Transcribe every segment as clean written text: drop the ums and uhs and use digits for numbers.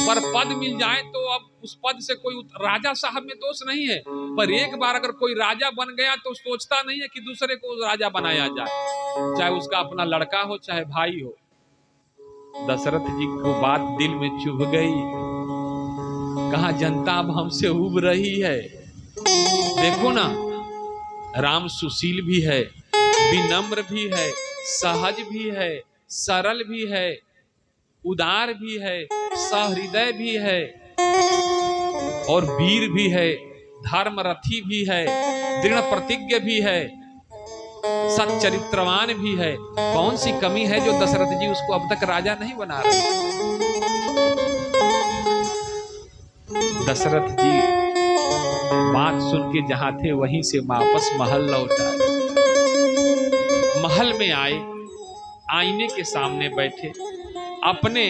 पर पद मिल जाए तो अब उस पद से कोई राजा साहब में दोष नहीं है, पर एक बार अगर कोई राजा बन गया तो सोचता नहीं है कि दूसरे को राजा बनाया जाए, चाहे उसका अपना लड़का हो चाहे भाई हो। दशरथ जी को बात दिल में चुभ गई, कहा जनता अब हमसे उब रही है। देखो ना, राम सुशील भी है, विनम्र भी है, सहज भी है, सरल भी है, उदार भी है, सहृदय भी है और वीर भी है, धर्मरथी भी है, दृढ़ प्रतिज्ञ भी है, सच्चरित्रवान भी है। कौन सी कमी है जो दशरथ जी उसको अब तक राजा नहीं बना रहे? दशरथ जी बात सुन के जहां थे वहीं से वापस महल लौट आए। महल में आए, आईने के सामने बैठे, अपने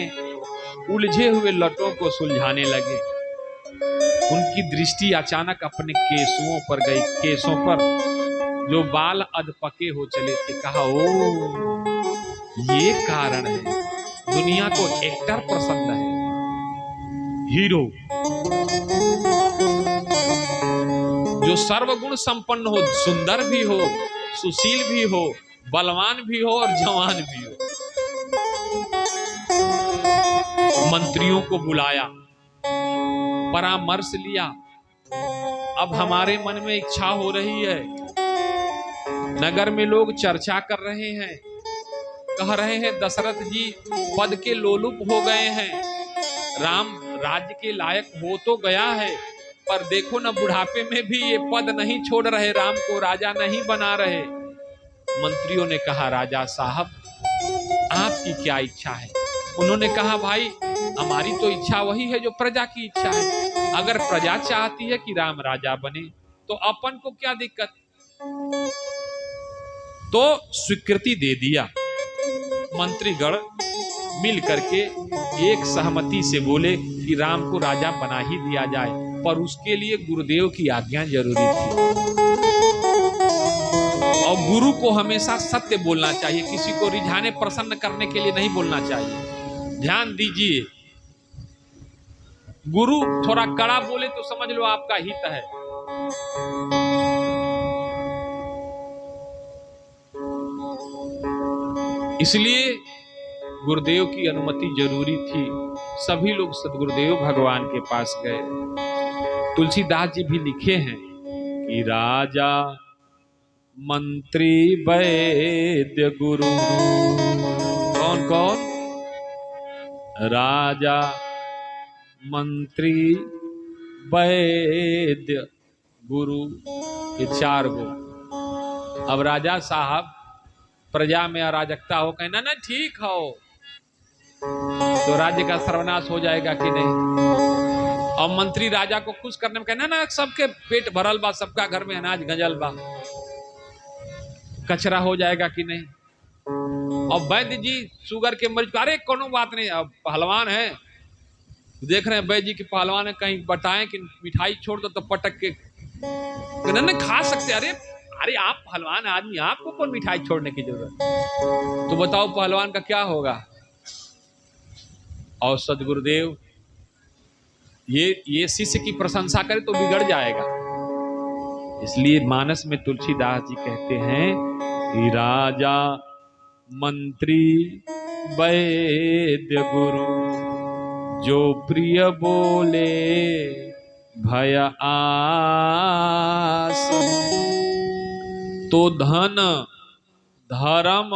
उलझे हुए लटों को सुलझाने लगे। उनकी दृष्टि अचानक अपने केसों पर गई, केसों पर जो बाल अधपके हो चले थे। कहा, ओ ये कारण है, दुनिया को एक्टर पसंद है, हीरो जो सर्वगुण संपन्न हो, सुंदर भी हो, सुशील भी हो, बलवान भी हो और जवान भी हो। मंत्रियों को बुलाया, परामर्श लिया। अब हमारे मन में इच्छा हो रही है, नगर में लोग चर्चा कर रहे हैं, कह रहे हैं दशरथ जी पद के लोलुप हो गए हैं, राम राज्य के लायक हो तो गया है, पर देखो ना बुढ़ापे में भी ये पद नहीं छोड़ रहे, राम को राजा नहीं बना रहे। मंत्रियों ने कहा, राजा साहब आपकी क्या इच्छा है? उन्होंने कहा, भाई हमारी तो इच्छा वही है जो प्रजा की इच्छा है। अगर प्रजा चाहती है कि राम राजा बने तो अपन को क्या दिक्कत? तो स्वीकृति दे दिया। मंत्रीगण मिल करके एक सहमति से बोले कि राम को राजा बना ही दिया जाए, पर उसके लिए गुरुदेव की आज्ञा जरूरी थी। और गुरु को हमेशा सत्य बोलना चाहिए, किसी को रिझाने प्रसन्न करने के लिए नहीं बोलना चाहिए। ध्यान दीजिए, गुरु थोड़ा कड़ा बोले तो समझ लो आपका हित है। इसलिए गुरुदेव की अनुमति जरूरी थी। सभी लोग सदगुरुदेव भगवान के पास गए। तुलसीदास जी भी लिखे हैं कि राजा मंत्री वैद्य गुरु। कौन कौन? राजा मंत्री वैद्य गुरु, ये चार गो। अब राजा साहब प्रजा में अराजकता हो, कहना ना ठीक हो तो राज्य का सर्वनाश हो जाएगा कि नहीं। और मंत्री राजा को खुश करने में कहना ना सबके पेट भरल बा, सबका घर में अनाज गंजल बा, कचरा हो जाएगा कि नहीं। और वैद्य जी शुगर के मरीज, अरे कोनो बात नहीं, अब पहलवान है, देख रहे हैं वैद्य जी के पहलवान है, कहीं बताएं कि मिठाई छोड़ दो तो पटक के कहना खा सकते। अरे अरे आप पहलवान आदमी, आपको कौन मिठाई छोड़ने की जरूरत? तो बताओ पहलवान का क्या होगा? और सदगुरुदेव ये शिष्य की प्रशंसा करे तो बिगड़ जाएगा। इसलिए मानस में तुलसीदास जी कहते हैं कि राजा मंत्री वैद्य गुरु, जो प्रिय बोले भय आस, तो धन धर्म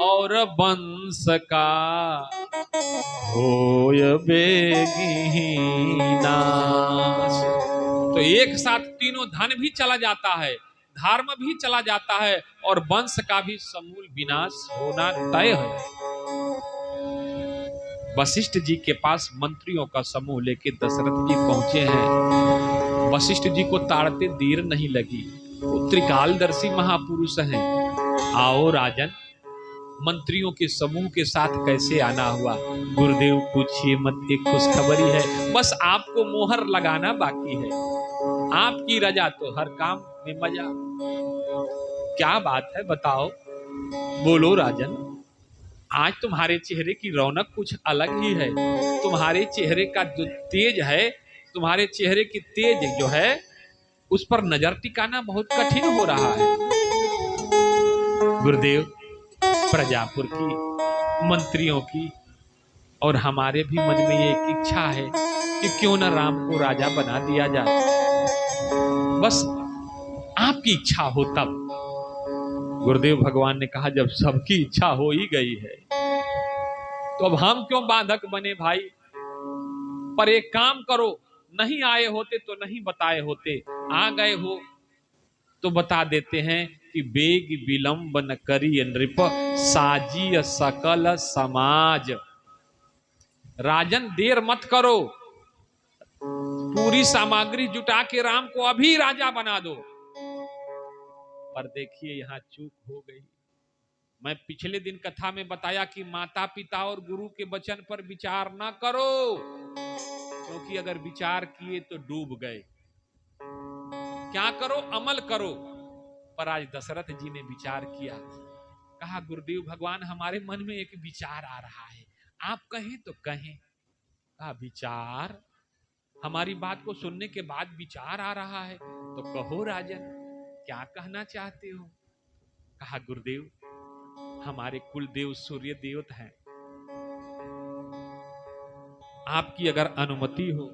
और वंश का होय बेगी नाश। तो एक साथ तीनों धन भी चला जाता है, धर्म भी चला जाता है और वंश का भी समूल विनाश होना तय है। वशिष्ठ जी के पास मंत्रियों का समूह लेके दशरथ जी पहुंचे हैं। वशिष्ठ जी को ताड़ते देर नहीं लगी, वो त्रिकालदर्शी महापुरुष हैं। आओ राजन, मंत्रियों के समूह के साथ कैसे आना हुआ? गुरुदेव पूछिए मत, एक खुशखबरी है, बस आपको मोहर लगाना बाकी है। आपकी रजा तो हर काम में मजा। क्या बात है बताओ? बोलो राजन। आज तुम्हारे चेहरे की रौनक कुछ अलग ही है। तुम्हारे चेहरे का जो तेज है, तुम्हारे चेहरे की तेज जो है, उस पर नजर टिकाना बहुत कठिन हो रहा है। गुरुदेव, प्रजापुर की, मंत्रियों की और हमारे भी मन में एक इच्छा है कि क्यों न राम को राजा बना दिया जाए। बस आपकी इच्छा हो तब। गुरुदेव भगवान ने कहा, जब सबकी इच्छा हो ही गई है तो अब हम क्यों बाधक बने भाई। पर एक काम करो, नहीं आए होते तो नहीं बताए होते, आ गए हो तो बता देते हैं कि बेग विलंब न करी नृप, साजी सकल समाज। राजन, देर मत करो, पूरी सामग्री जुटा के राम को अभी राजा बना दो। पर देखिए यहां चूक हो गई। मैं पिछले दिन कथा में बताया कि माता पिता और गुरु के वचन पर विचार ना करो, क्योंकि अगर विचार किए तो डूब गए। क्या करो? अमल करो। पर आज दशरथ जी ने विचार किया। कहा, गुरुदेव भगवान, हमारे मन में एक विचार आ रहा है, आप कहें तो कहें। कहा, विचार? हमारी बात को सुनने के बाद विचार आ रहा है तो कहो राजन, क्या कहना चाहते हो। कहा, गुरुदेव, हमारे कुल देव सूर्य देवत हैं, आपकी अगर अनुमति हो,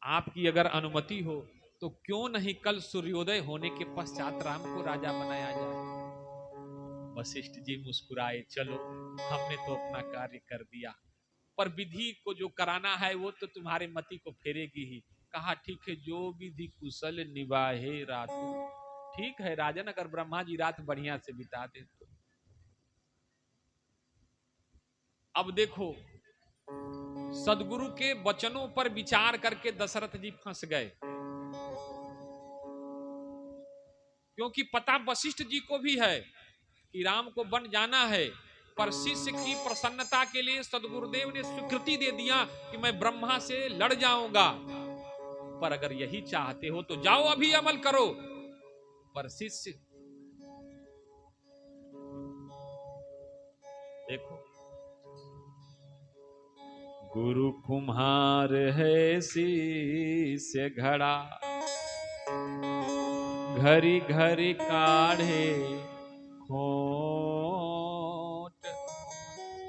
आपकी अगर अनुमति हो तो क्यों नहीं कल सूर्योदय होने के पश्चात राम को राजा बनाया जाए। वशिष्ठ जी मुस्कुराए, चलो, हमने तो अपना कार्य कर दिया, पर विधि को जो कराना है वो तो तुम्हारे मति को फेरेगी ही। कहा, ठीक है, जो विधि कुशल निवाहे रातु। ठीक है राजन, अगर ब्रह्मा जी रात बढ़िया से बिता दे तो। अब देखो, सदगुरु के वचनों पर विचार करके दशरथ जी फंस गए, क्योंकि पता वशिष्ठ जी को भी है कि राम को बन जाना है। पर शिष्य की प्रसन्नता के लिए सदगुरुदेव ने स्वीकृति दे दिया कि मैं ब्रह्मा से लड़ जाऊंगा, पर अगर यही चाहते हो तो जाओ अभी अमल करो। पर शिष्य, देखो, गुरु कुम्हार है शिष्य घड़ा, घरी घरी काढ़े खोट।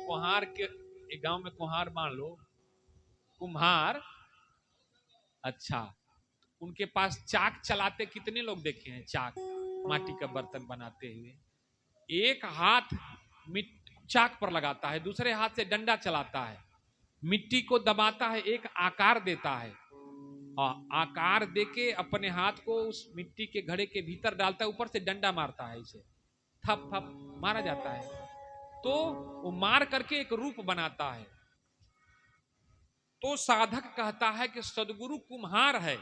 कुम्हार के, एक गांव में कुम्हार मान लो, कुम्हार, अच्छा, उनके पास चाक चलाते कितने लोग देखे हैं? चाक, माटी का बर्तन बनाते हुए, एक हाथ चाक पर लगाता है, दूसरे हाथ से डंडा चलाता है, मिट्टी को दबाता है, एक आकार देता है, और आकार देके अपने हाथ को उस मिट्टी के घड़े के भीतर डालता है, ऊपर से डंडा मारता है, इसे थप थप मारा जाता है, तो वो मार करके एक रूप बनाता है। तो साधक कहता है कि सदगुरु कुम्हार है,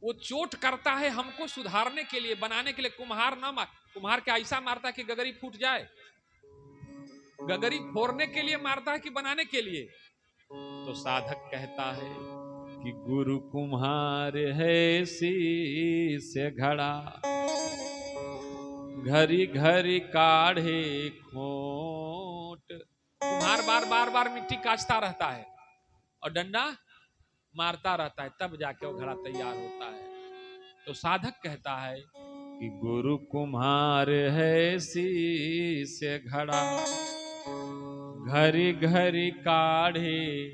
वो चोट करता है हमको सुधारने के लिए, बनाने के लिए। कुम्हार ना मार, कुम्हार क्या ऐसा मारता है कि गगरी फूट जाए? गगरी फोड़ने के लिए मारता है कि बनाने के लिए? तो साधक कहता है कि गुरु कुम्हार है शिष्य घड़ा, घरी घरी काढ़े खोट। कुम्हार बार बार बार मिट्टी काटता रहता है और डंडा मारता रहता है, तब जाके वो घड़ा तैयार होता है। तो साधक कहता है कि गुरु कुम्हार है शिष्य घड़ा, घरी घरी काढ़े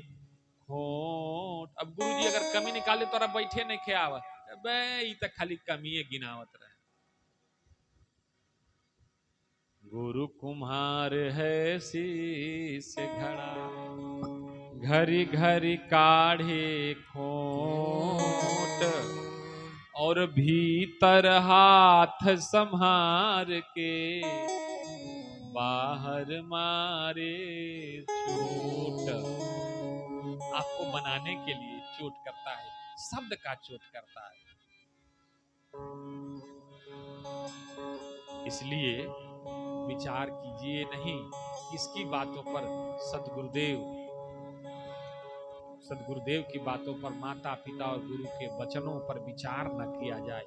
खोट। अब गुरु जी अगर कमी निकाले तो बैठे नहीं खे आवत, तक खाली कमी गिनावत रहे। गुरु कुम्हार है शिष्य घड़ा, घरी घरी काढ़े खोट, और भीतर हाथ संहार के बाहर मारे चोट। आपको बनाने के लिए चोट करता है, शब्द का चोट करता है। इसलिए विचार कीजिए नहीं किसकी बातों पर। सदगुरुदेव की बातों पर, माता पिता और गुरु के वचनों पर विचार न किया जाए।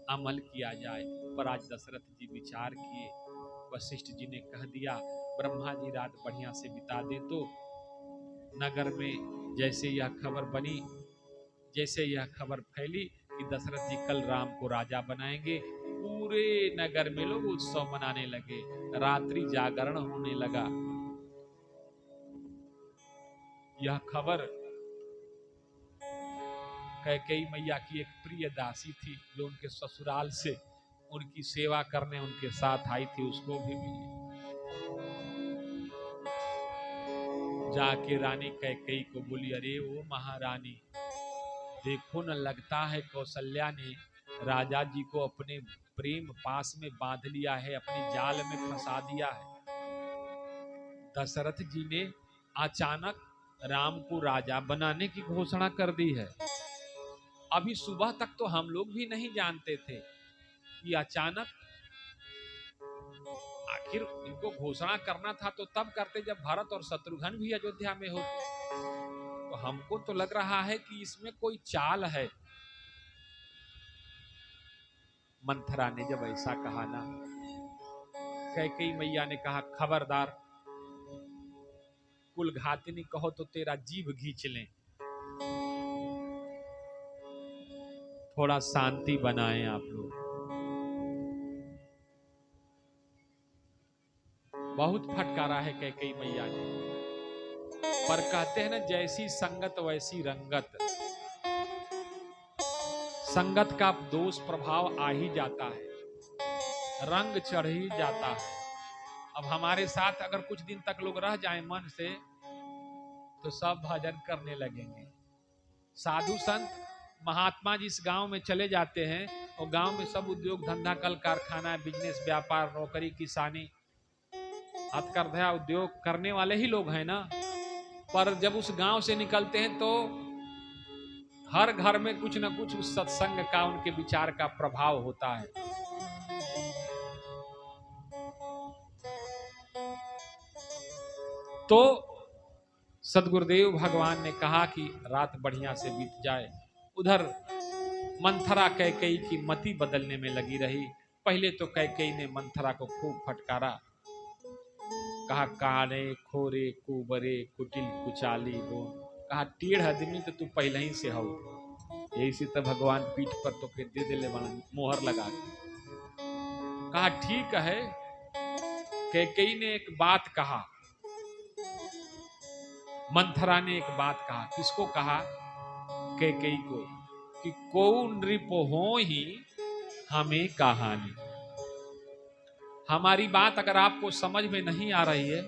अमल किया जाए। पर आज दशरथ जी विचार किए, वशिष्ठ जी ने कह दिया ब्रह्मा जी रात बढ़िया से बिता दे। तो नगर में जैसे यह खबर बनी, जैसे यह खबर फैली कि दशरथ जी कल राम को राजा बनाएंगे, पूरे नगर में लोग उत्सव मनाने लगे, रात्रि जागरण होने लगा। यह खबर कैकेयी मैया की एक प्रिय दासी थी जो उनके ससुराल से उनकी सेवा करने उनके साथ आई थी, उसको भी मिली। जाके रानी कैकेयी को बोली, अरे ओ महारानी, देखो न, लगता है कौशल्या ने राजा जी को अपने प्रेम पास में बांध लिया है, अपने जाल में फंसा दिया है। दशरथ जी ने अचानक राम को राजा बनाने की घोषणा कर दी है। अभी सुबह तक तो हम लोग भी नहीं जानते थे कि अचानक, आखिर इनको घोषणा करना था तो तब करते जब भरत और शत्रुघ्न भी अयोध्या में होते। तो हमको तो लग रहा है कि इसमें कोई चाल है। मंथरा ने जब ऐसा कहा ना, कैकेयी मैया ने कहा, खबरदार, कुल घातिनी कहो तो तेरा जीभ खींच लें। थोड़ा शांति बनाएं आप लोग। बहुत फटकारा है कैकेयी मैया ने, पर कहते हैं ना, जैसी संगत वैसी रंगत। संगत का दोष प्रभाव आ ही जाता है, रंग चढ़ ही जाता है। अब हमारे साथ अगर कुछ दिन तक लोग रह जाएं मन से, तो सब भजन करने लगेंगे। साधु संत महात्मा जिस गांव में चले जाते हैं, और गांव में सब उद्योग धंधा, कल कारखाना, बिजनेस, व्यापार, नौकरी, किसानी, हथकरघा उद्योग करने वाले ही लोग हैं ना। पर जब उस गांव से निकलते हैं तो हर घर में कुछ न कुछ उस सत्संग का, उनके विचार का प्रभाव होता है। तो सदगुरुदेव भगवान ने कहा कि रात बढ़िया से बीत जाए। उधर मंथरा कैकेयी की मति बदलने में लगी रही। पहले तो कैकेयी ने मंथरा को खूब फटकारा, कहा, काने खोरे कुबरे कुटिल कुचाली बोन। कहा, टेढ़ आदमी तो तू पहले ही से हो, यही से तो भगवान पीठ पर तो के दे दिले मोहर लगा। कहा, ठीक है। कैकेयी ने एक बात कहा, मंथरा ने एक बात कहा। किसको कहा? कैकेयी को, कि को नृप हो ही हमें कहानी। हमारी बात अगर आपको समझ में नहीं आ रही है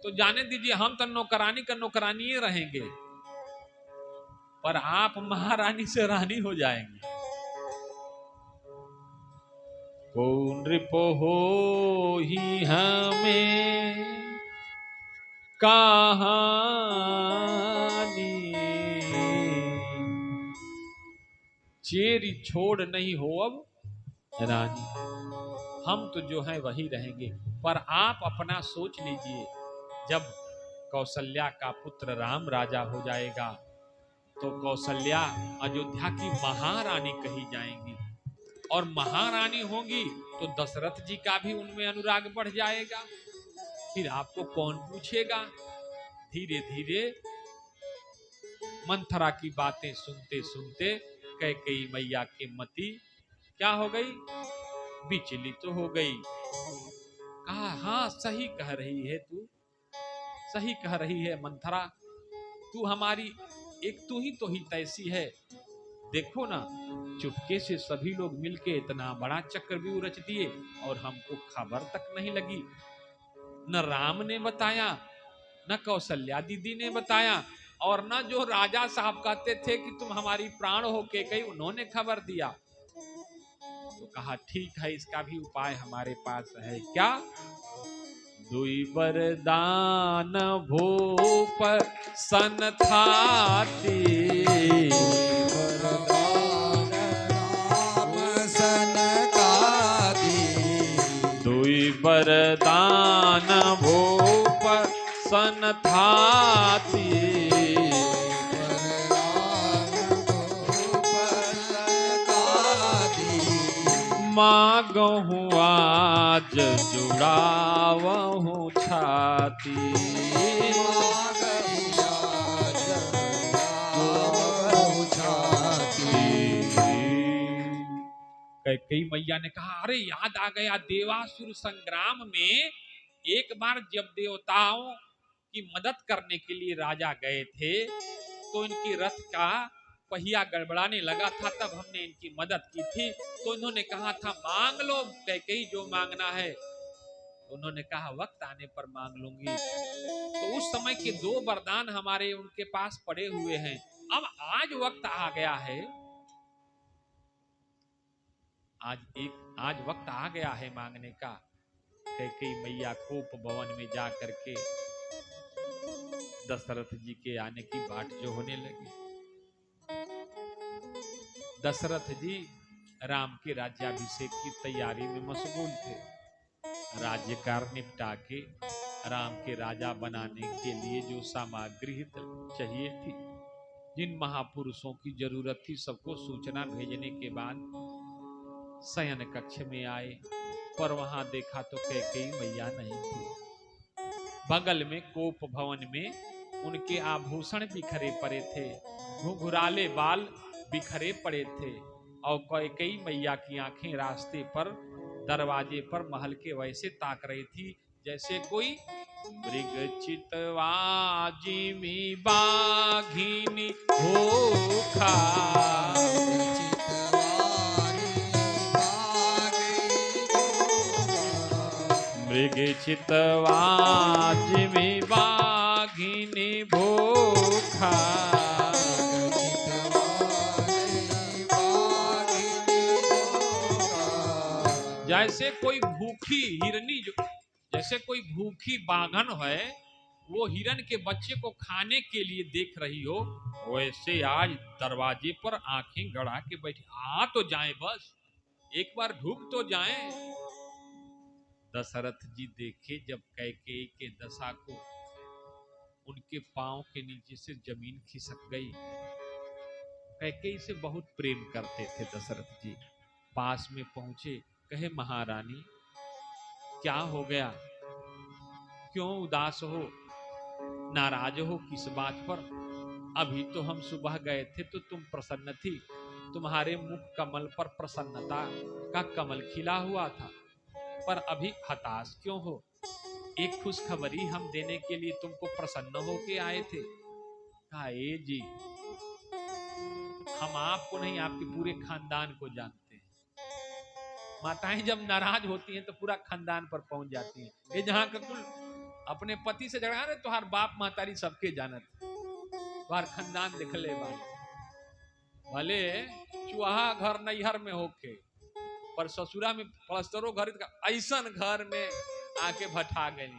तो जाने दीजिए, हम तो नौकरानी का नौकरानी रहेंगे, पर आप महारानी से रानी हो जाएंगे। को नृप हो ही हमें कहानी, चेरी छोड़ नहीं हो अब रानी। हम तो जो है वही रहेंगे, पर आप अपना सोच लीजिए, जब कौशल्या का पुत्र राम राजा हो जाएगा तो कौशल्या अयोध्या की महारानी कही जाएंगी, और महारानी होंगी तो दशरथ जी का भी उनमें अनुराग बढ़ जाएगा। फिर आपको कौन पूछेगा। धीरे धीरे मंथरा की बातें सुनते सुनते कैकेयी मैया की मति क्या हो गई, विचलित तो हो गई। कहा, हाँ सही कह रही है तू, सही कह रही है मंथरा, तू हमारी एक तू ही तो हित ऐसी है। देखो ना, चुपके से सभी लोग मिलके इतना बड़ा चक्रव्यूह रच दिए और हमको खबर तक नहीं लगी। न राम ने बताया, न कौशल्या दीदी ने बताया, और न जो राजा साहब कहते थे कि तुम हमारी प्राण हो के गई, उन्होंने खबर दिया। तो कहा, ठीक है, इसका भी उपाय हमारे पास है। क्या? दुई वरदान भूप सन थाती, दुई वरदान भूप सन थाती, मांगहु आज जुड़ावहु छाती। कैकेयी मैया ने कहा, अरे याद आ गया, देवासुर संग्राम में एक बार जब देवताओं की मदद करने के लिए राजा गए थे तो इनकी रथ का पहिया गड़बड़ाने लगा था, तब हमने इनकी मदद की थी। तो इन्होंने कहा था मांग लो कैकेयी जो मांगना है। तो उन्होंने कहा वक्त आने पर मांग लूंगी। तो उस समय के 2 वरदान हमारे उनके पास पड़े हुए हैं। अब आज वक्त आ गया है, आज वक्त आ गया है मांगने का। कैकेयी मैया कोप भवन में जा करके दशरथ जी के आने की बाट जो होने लगी। दशरथ जी राम के राज्याभिषेक की तैयारी में मशगूल थे। राज्य कार्य निपटा के राम के राजा बनाने के लिए जो सामग्री चाहिए थी, जिन महापुरुषों की जरूरत थी, सबको सूचना भेजने के बाद शयन कक्ष में आए, पर वहां देखा तो कैकेयी मैया नहीं थी। बगल में कोप भवन में उनके आभूषण बिखरे पड़े थे, घुंघराले बाल बिखरे पड़े थे, और कैकेयी मैया की आंखें रास्ते पर दरवाजे पर महल के वैसे ताक रही थी जैसे कोई मृग चितवा जिमी बाघिनी भूखा। मृग चितवा जिमी बाघिनी भूखा। जैसे कोई भूखी हिरनी, जैसे कोई भूखी बाघन है, वो हिरन के बच्चे को खाने के लिए देख रही हो, वैसे आज दरवाजे पर आंखें गड़ा के बैठी। आ तो जाएं, बस एक बार ढूक तो जाएं। दशरथ जी देखे जब कैकेयी के दशा को, उनके पांव के नीचे से जमीन खिसक गई। कैकेयी से बहुत प्रेम करते थे दशरथ जी। पास में पहुंचे, कहे महारानी क्या हो गया, क्यों उदास हो, नाराज हो किस बात पर? अभी तो हम सुबह गए थे तो तुम प्रसन्न थी, तुम्हारे मुख कमल पर प्रसन्नता का कमल खिला हुआ था, पर अभी हताश क्यों हो? एक खुशखबरी हम देने के लिए तुमको प्रसन्न होके आए थे। कहा ए जी, हम आपको नहीं आपके पूरे खानदान को जानते हैं। माताएं जब नाराज होती हैं तो पूरा खानदान पर पहुंच जाती हैं। ये जहां का कुल अपने पति से झगड़ा रहे, तुहार बाप मातारी सबके जानत, तुहार खानदान देख ले भले चुहा घर नैहर में होके, पर ससुरा में पलस्तरो घर ऐसन घर में आके भठा गई।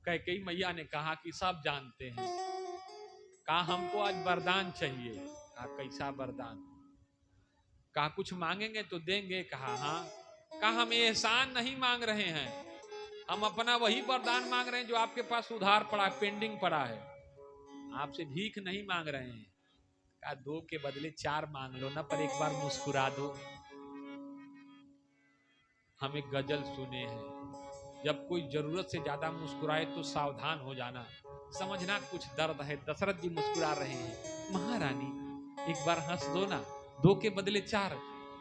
कैकेयी मैया ने कहा कि सब जानते हैं। कहा हमको आज वरदान चाहिए। कहा कैसा वरदान? कहा कुछ मांगेंगे तो देंगे। कहा हाँ। कहा हम एहसान नहीं मांग रहे हैं, हम अपना वही वरदान मांग रहे हैं जो आपके पास उधार पड़ा, पेंडिंग पड़ा है, आपसे भीख नहीं मांग रहे हैं। कहा 2 के बदले 4 मांग लो ना, पर एक बार मुस्कुरा दो। हम एक गजल सुने हैं, जब कोई जरूरत से ज्यादा मुस्कुराए तो सावधान हो जाना, समझना कुछ दर्द है। दशरथ जी मुस्कुरा रहे हैं। महारानी एक बार हंस दो ना, 2 के बदले 4।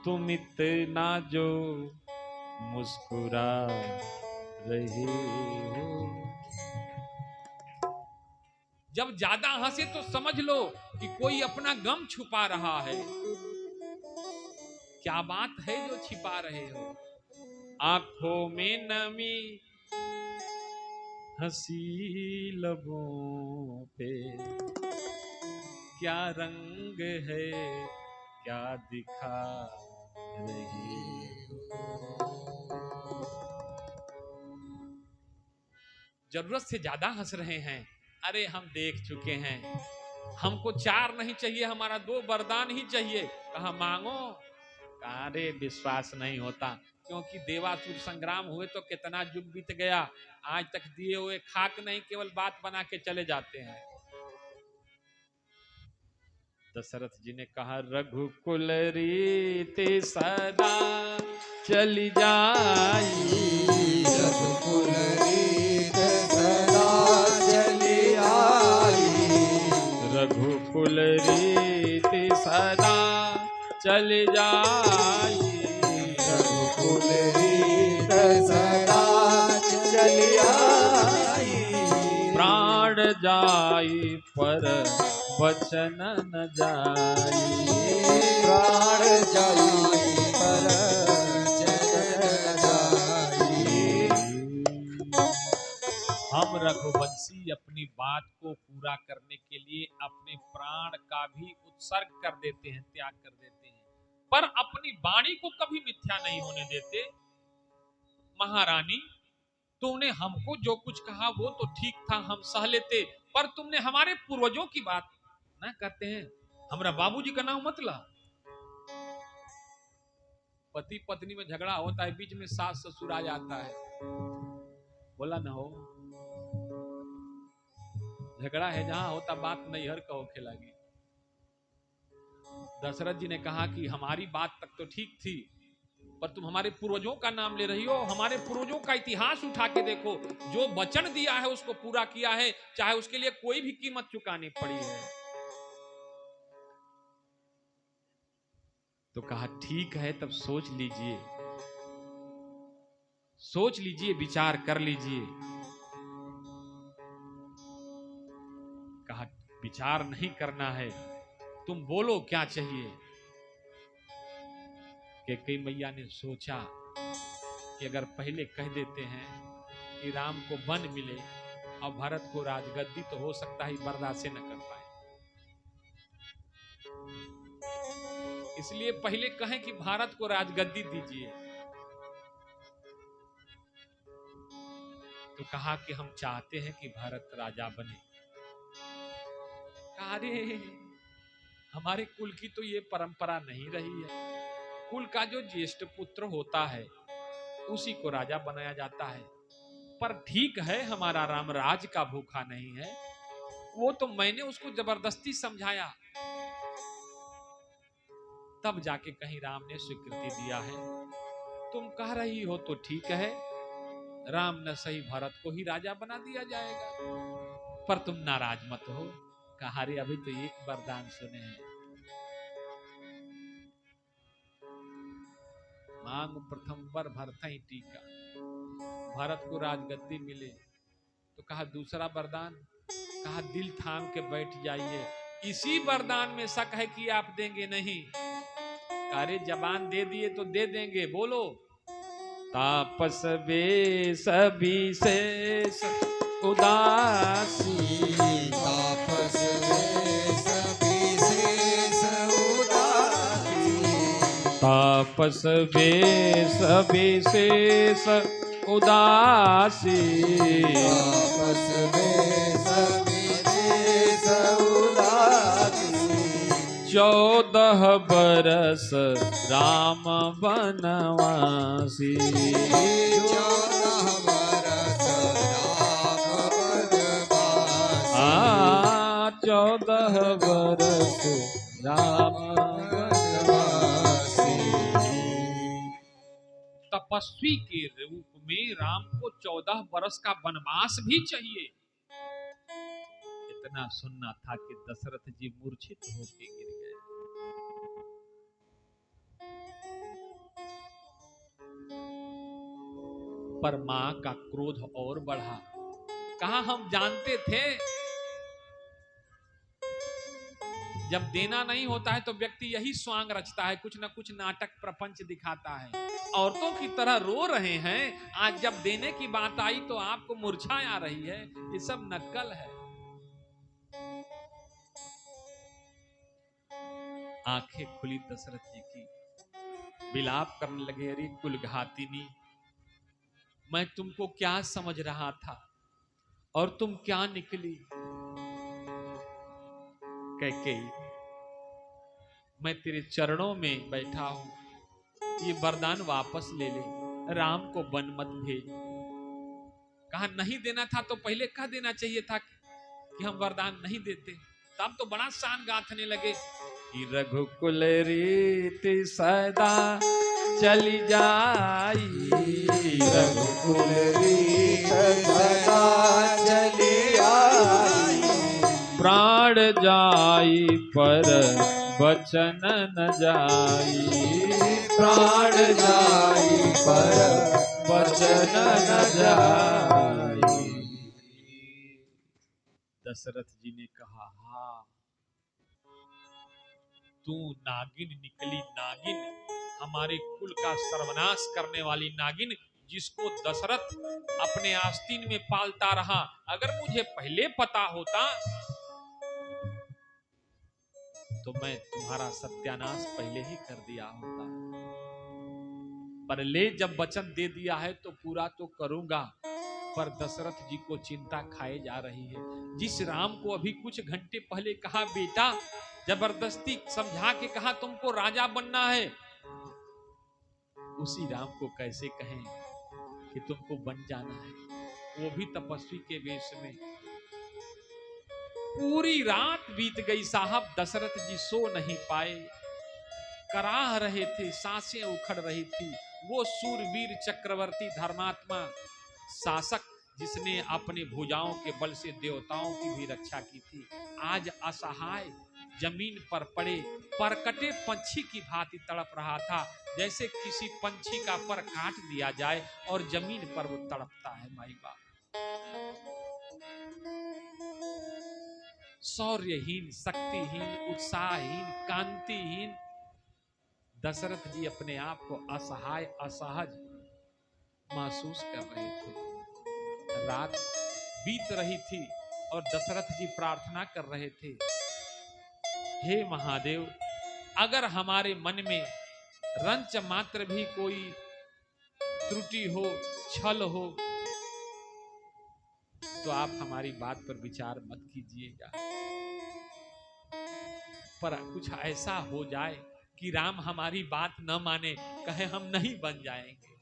तुम इतना जो मुस्कुरा रहे हो। जब ज्यादा हंसे तो समझ लो कि कोई अपना गम छुपा रहा है। क्या बात है जो छिपा रहे हो? आंखों में नमी, हंसी लबों पे, क्या रंग है, क्या दिखा रही हो? जरूरत से ज्यादा हंस रहे हैं। अरे हम देख चुके हैं, हमको 4 नहीं चाहिए, हमारा 2 वरदान ही चाहिए। कहा मांगो। कहा रे विश्वास नहीं होता, क्योंकि देवासुर संग्राम हुए तो कितना युग बीत गया, आज तक दिए हुए खाक नहीं, केवल बात बना के चले जाते हैं। दशरथ जी ने कहा रघुकुल रीति सदा चली जाई, रघुकुल रीत सदा चली आई, रघुकुल रीति सदा चली जाई, रघुकुल रीत सदा चली आई, प्राण जाई पर वचन न जाई, प्राण जाई पर वचन जाई। हम रघुवंशी अपनी बात को पूरा करने के लिए अपने प्राण का भी उत्सर्ग कर देते हैं, त्याग कर देते हैं, पर अपनी वाणी को कभी मिथ्या नहीं होने देते। महारानी, तुमने हमको जो कुछ कहा वो तो ठीक था, हम सह लेते, पर तुमने हमारे पूर्वजों की बात ना करते हैं, हमारा बाबूजी का नाम मत ला। पति पत्नी में झगड़ा होता है, बीच में सास ससुर आ जाता है, बोला ना हो, झगड़ा है जहां होता बात नैहर का होखे लगी। दशरथ जी ने कहा कि हमारी बात तक तो ठीक थी, पर तुम हमारे पूर्वजों का नाम ले रही हो। हमारे पूर्वजों का इतिहास उठा के देखो, जो वचन दिया है उसको पूरा किया है, चाहे उसके लिए कोई भी कीमत चुकानी पड़ी है। तो कहा ठीक है, तब सोच लीजिए, सोच लीजिए, विचार कर लीजिए। कहा विचार नहीं करना है, तुम बोलो क्या चाहिए। कैकेयी मैया ने सोचा कि अगर पहले कह देते हैं कि राम को वन मिले और भरत को राजगद्दी, तो हो सकता है बर्दाश्त न कर पाए, इसलिए पहले कहें कि भारत को राजगद्दी दीजिए। तो कहा कि हम चाहते हैं कि भारत राजा बने। कहा अरे हमारे कुल की तो ये परंपरा नहीं रही है, कुल का जो ज्येष्ठ पुत्र होता है उसी को राजा बनाया जाता है, पर ठीक है हमारा राम राज का भूखा नहीं है, वो तो मैंने उसको जबरदस्ती समझाया, तब जाके कहीं राम ने स्वीकृति दिया है। तुम कह रही हो तो ठीक है, राम न सही भरत को ही राजा बना दिया जाएगा, पर तुम नाराज मत हो। कहा रे अभी तो एक वरदान सुने हैं, मांग प्रथम वर भरत ही टीका, भरत को राजगद्दी मिले। तो कहा दूसरा वरदान, कहा दिल थाम के बैठ जाइए, इसी वरदान में शक है कि आप देंगे नहीं। अरे जबान दे दिए तो दे देंगे, बोलो। तापस बेश विशेष उदासी, तापस बेश विशेष उदासी, तापस बेश विशेष उदासी, तापस बेश विशेष उदासी, 14 बरस राम बनवासी, 14 बरस राम बनवासी, 14 बरस राम बनवासी। तपस्वी के रूप में राम को 14 बरस का वनवास भी चाहिए। इतना सुनना था कि दशरथ जी मूर्छित होकर गिर गए। पर मां का क्रोध और बढ़ा। कहा हम जानते थे जब देना नहीं होता है तो व्यक्ति यही स्वांग रचता है, कुछ ना कुछ नाटक प्रपंच दिखाता है, औरतों की तरह रो रहे हैं। आज जब देने की बात आई तो आपको मूर्छा आ रही है, ये सब नक्कल है। आंखें खुली दशरथ जी की, विलाप करने लगे, अरे कुलघातिनी, मैं तुमको क्या समझ रहा था और तुम क्या निकली। कैकेयी, मैं तेरे चरणों में बैठा हूं, ये वरदान वापस ले ले, राम को वन मत भेज। कहा नहीं देना था तो पहले कह देना चाहिए था कि हम वरदान नहीं देते। तब तो बड़ा शान गाथने लगे, कि रघुकुल रीति सदा चली जाई, रघुकुल रीत सदा चली आई, प्राण जाई पर बचन न जाई, प्राण जाई पर वचन न जाई। दशरथ जी ने कहा, हाँ तू नागिन निकली, नागिन, हमारे कुल का सर्वनाश करने वाली नागिन, जिसको दशरथ अपने आस्तीन में पालता रहा। अगर मुझे पहले पता होता तो मैं तुम्हारा सत्यानाश पहले ही कर दिया होता, पर ले जब वचन दे दिया है तो पूरा तो करूंगा। पर दशरथ जी को चिंता खाए जा रही है। जिस राम को अभी कुछ घंटे पहले कहा बेटा, जबरदस्ती समझा के कहा तुमको राजा बनना है, उसी राम को कैसे कहें कि तुमको बन जाना है, वो भी तपस्वी के वेश में। पूरी रात बीत गई साहब, दशरथ जी सो नहीं पाए, कराह रहे थे, सांसें उखड़ रही थी। वो सूरवीर चक्रवर्ती धर्मात्मा शासक, जिसने अपने भुजाओं के बल से देवताओं की भी रक्षा की थी, आज असहाय जमीन पर पड़े परकटे पंछी की भांति तड़प रहा था। जैसे किसी पंछी का पर काट दिया जाए और जमीन पर वो तड़पता है। माई बाप, शौर्यहीन, शक्तिहीन, उत्साहहीन, कांतिहीन दशरथ जी अपने आप को असहाय, असहज महसूस कर रहे थे। रात बीत रही थी और दशरथ जी प्रार्थना कर रहे थे, हे महादेव, अगर हमारे मन में रंच मात्र भी कोई त्रुटि हो, छल हो, तो आप हमारी बात पर विचार मत कीजिएगा। पर कुछ ऐसा हो जाए कि राम हमारी बात न माने, कहे हम नहीं बन जाएंगे,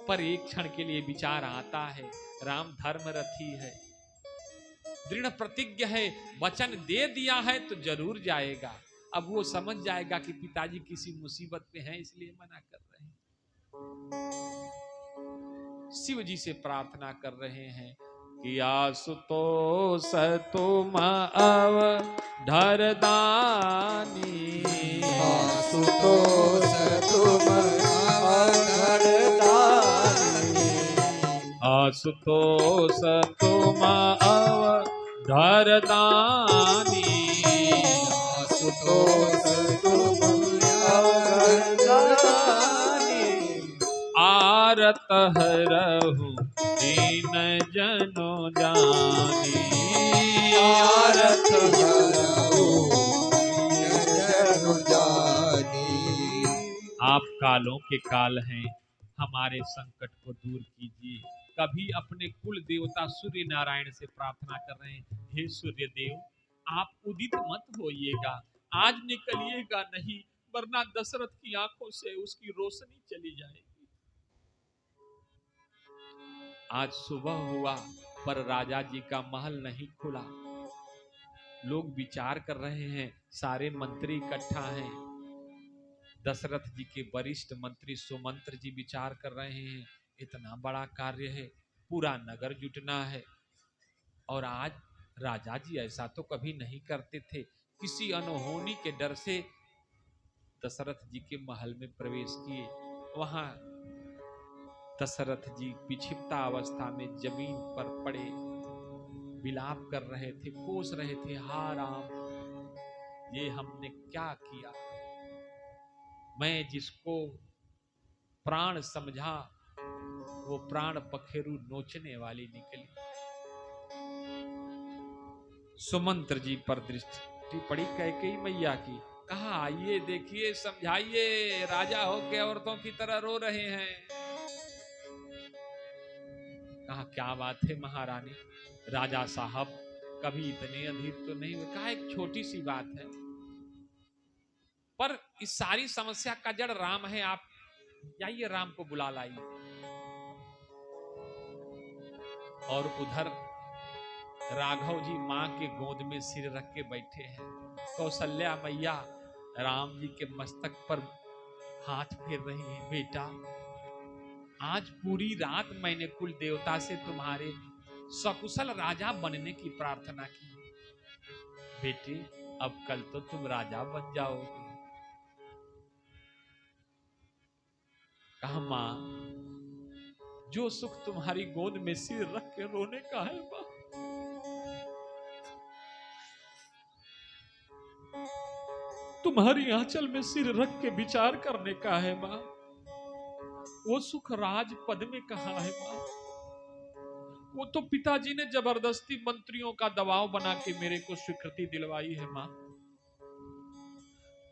पर एक क्षण के लिए विचार आता है, राम धर्मरथी है, दृढ़ प्रतिज्ञ है, वचन दे दिया है तो जरूर जाएगा। अब वो समझ जाएगा कि पिताजी किसी मुसीबत में हैं, इसलिए मना कर रहे हैं। शिव जी से प्रार्थना कर रहे हैं कि आशुतोष तुम अवधर दानी, आशुतोष तुम अवधर दानी, आशुतोष तुम अवधर दानी, आशुतोष तुम अवधर दानी, आरत हरहु दीन जनो जानी, आरत हरहु दीन जनो जानी। आप कालों के काल हैं, हमारे संकट को दूर कीजिए। कभी अपने कुल देवता सूर्य नारायण से प्रार्थना कर रहे हैं, हे सूर्य देव, आप उदित मत होइएगा, आज निकलिएगा नहीं, वरना दशरथ की आंखों से उसकी रोशनी चली जाएगी। आज सुबह हुआ पर राजा जी का महल नहीं खुला। लोग विचार कर रहे हैं, सारे मंत्री इकट्ठा हैं, दशरथ जी के वरिष्ठ मंत्री सुमंत्र जी विचार कर रहे हैं, इतना बड़ा कार्य है, पूरा नगर जुटना है, और आज राजा जी ऐसा तो कभी नहीं करते थे। किसी अनहोनी के डर से दशरथ जी के महल में प्रवेश किए। वहां दशरथ जी विक्षिप्ता अवस्था में जमीन पर पड़े विलाप कर रहे थे, कोस रहे थे, हा राम, ये हमने क्या किया, मैं जिसको प्राण समझा वो प्राण पखेरु नोचने वाली निकली। सुमंत्र जी पर दृष्टि पड़ी कैकेयी मैया की, कहा आइए देखिए, समझाइए, राजा होके औरतों की तरह रो रहे हैं। कहा क्या बात है महारानी, राजा साहब कभी इतने अधीर तो नहीं हुए। कहा एक छोटी सी बात है, पर इस सारी समस्या का जड़ राम है, आप जाइए राम को बुला लाइए। और उधर राघव जी मां के गोद में सिर रख के बैठे हैं। कौशल्या मैया राम जी के मस्तक पर हाथ फेर रही है। बेटा, आज पूरी रात मैंने कुल देवता से तुम्हारे सकुशल राजा बनने की प्रार्थना की। बेटी, अब कल तो तुम राजा बन जाओगे। कहा, मां, जो सुख तुम्हारी गोद में सिर रख के रोने का है मां, तुम्हारी आंचल में सिर रख के विचार करने का है मां, वो सुख राज पद में कहां है मां? वो तो पिताजी ने जबरदस्ती मंत्रियों का दबाव बना के मेरे को स्वीकृति दिलवाई है मां।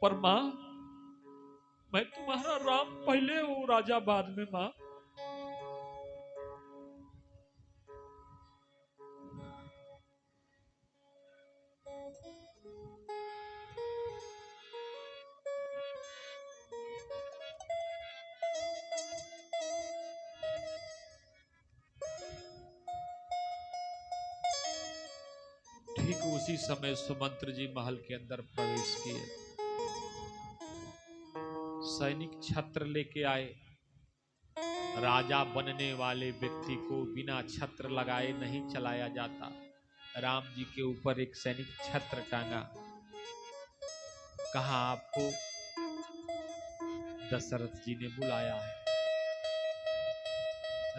पर मां, मैं तुम्हारा राम पहले हूं, राजा बाद में मां। ठीक उसी समय सुमंत्र जी महल के अंदर प्रवेश किए। सैनिक छत्र लेके आए। राजा बनने वाले व्यक्ति को बिना छत्र लगाए नहीं चलाया जाता। राम जी के ऊपर एक सैनिक छत्र टांगा। कहा, आपको दशरथ जी ने बुलाया है।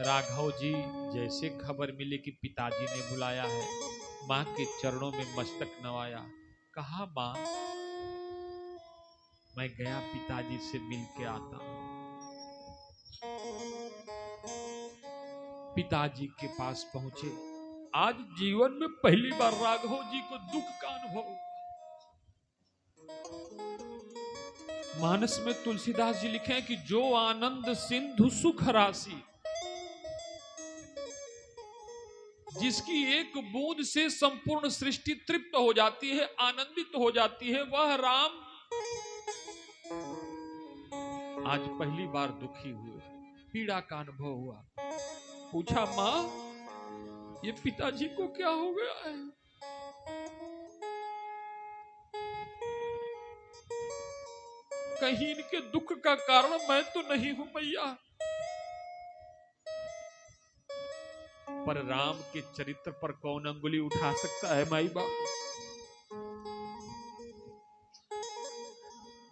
राघव जी जैसे खबर मिली कि पिताजी ने बुलाया है, मां के चरणों में मस्तक नवाया। कहा, मां, मैं गया पिताजी से मिल के आता हूं। पिताजी के पास पहुंचे। आज जीवन में पहली बार राघव जी को दुख का अनुभव। मानस में तुलसीदास जी लिखे हैं कि जो आनंद सिंधु सुख राशि, जिसकी एक बूंद से संपूर्ण सृष्टि तृप्त हो जाती है, आनंदित हो जाती है, वह राम आज पहली बार दुखी हुए, पीड़ा का अनुभव हुआ। पूछा, मां, ये पिताजी को क्या हो गया है? कहीं इनके दुख का कारण मैं तो नहीं हूं मैया। पर राम के चरित्र पर कौन अंगुली उठा सकता है माई बाप?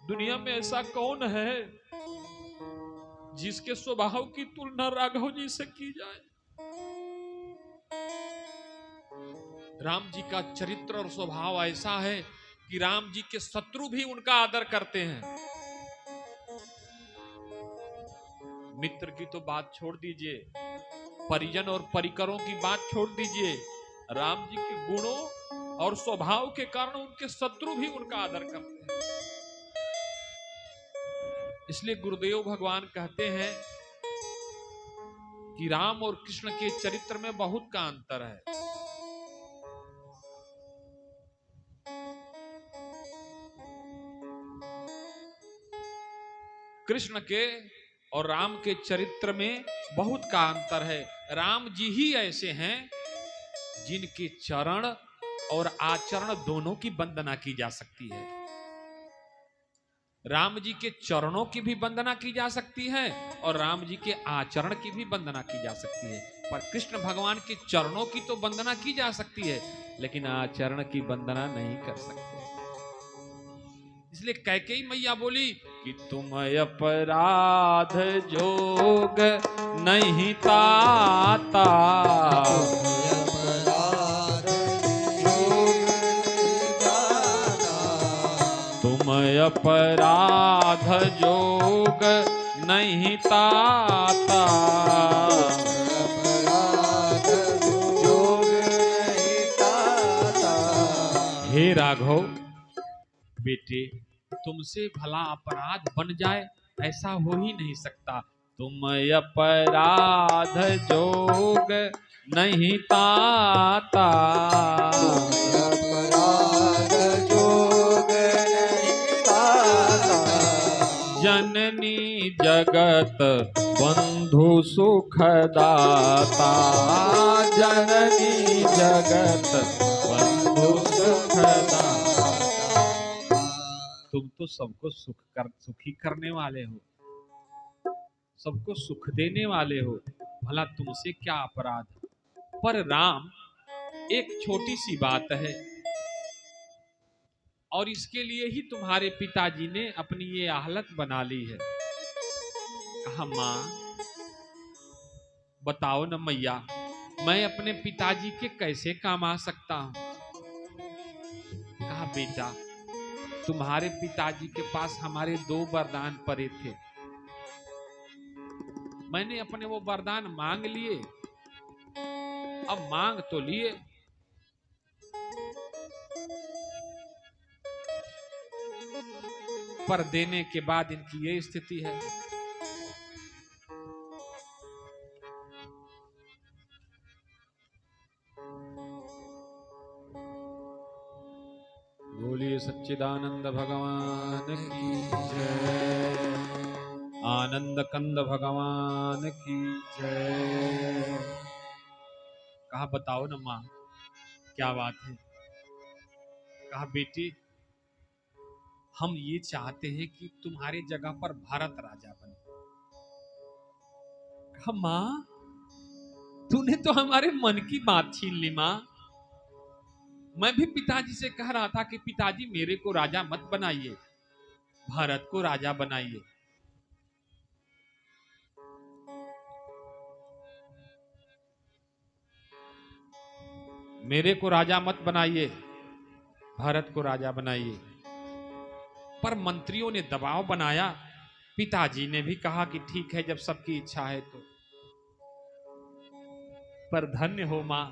दुनिया में ऐसा कौन है जिसके स्वभाव की तुलना राघव जी से की जाए? राम जी का चरित्र और स्वभाव ऐसा है कि राम जी के शत्रु भी उनका आदर करते हैं। मित्र की तो बात छोड़ दीजिए, परिजन और परिकरों की बात छोड़ दीजिए, राम जी के गुणों और स्वभाव के कारण उनके शत्रु भी उनका आदर करते हैं। इसलिए गुरुदेव भगवान कहते हैं कि राम और कृष्ण के चरित्र में बहुत का अंतर है। कृष्ण के और राम के चरित्र में बहुत का अंतर है। राम जी ही ऐसे हैं जिनके चरण और आचरण दोनों की वंदना की जा सकती है। राम जी के चरणों की भी वंदना की जा सकती है और राम जी के आचरण की भी वंदना की जा सकती है। पर कृष्ण भगवान के चरणों की तो वंदना की जा सकती है, लेकिन आचरण की वंदना नहीं कर सकते। इसलिए कैकेयी मैया बोली कि तुम अपराध जोग नहीं ताता, तुम अपराध जोग नहीं ताता, हे राघव बेटे, तुमसे भला अपराध बन जाए ऐसा हो ही नहीं सकता। तुम अपराध जोग नहीं ताता, जननी जगत बंधु सुखदाता, जननी जगत बंधु सुखदाता। तुम तो सबको सुखी करने वाले हो, सबको सुख देने वाले हो, भला तुमसे क्या अपराध। पर राम, एक छोटी सी बात है, और इसके लिए ही तुम्हारे पिताजी ने अपनी ये हालत बना ली है। कहा मां बताओ न मैया, मैं अपने पिताजी के कैसे काम आ सकता हूं। कहा बेटा, तुम्हारे पिताजी के पास हमारे 2 वरदान पड़े थे, मैंने अपने वो वरदान मांग लिए। अब मांग तो लिए, पर देने के बाद इनकी ये स्थिति है। बोलिए सच्चिदानंद भगवान की जय, आनंद कंद भगवान की जय। कहा बताओ न मां, क्या बात है। कहा बेटी, हम ये चाहते हैं कि तुम्हारी जगह पर भरत राजा बने। कहा मां, तूने तो हमारे मन की बात छीन ली मां। मैं भी पिताजी से कह रहा था कि पिताजी मेरे को राजा मत बनाइए, भरत को राजा बनाइए। मेरे को राजा मत बनाइए, भरत को राजा बनाइए। पर मंत्रियों ने दबाव बनाया, पिताजी ने भी कहा कि ठीक है, जब सबकी इच्छा है तो। पर धन्य हो मां,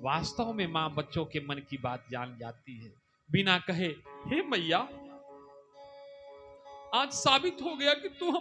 वास्तव में मां बच्चों के मन की बात जान जाती है। बिना कहे, हे मैया, आज साबित हो गया कि तू हमारे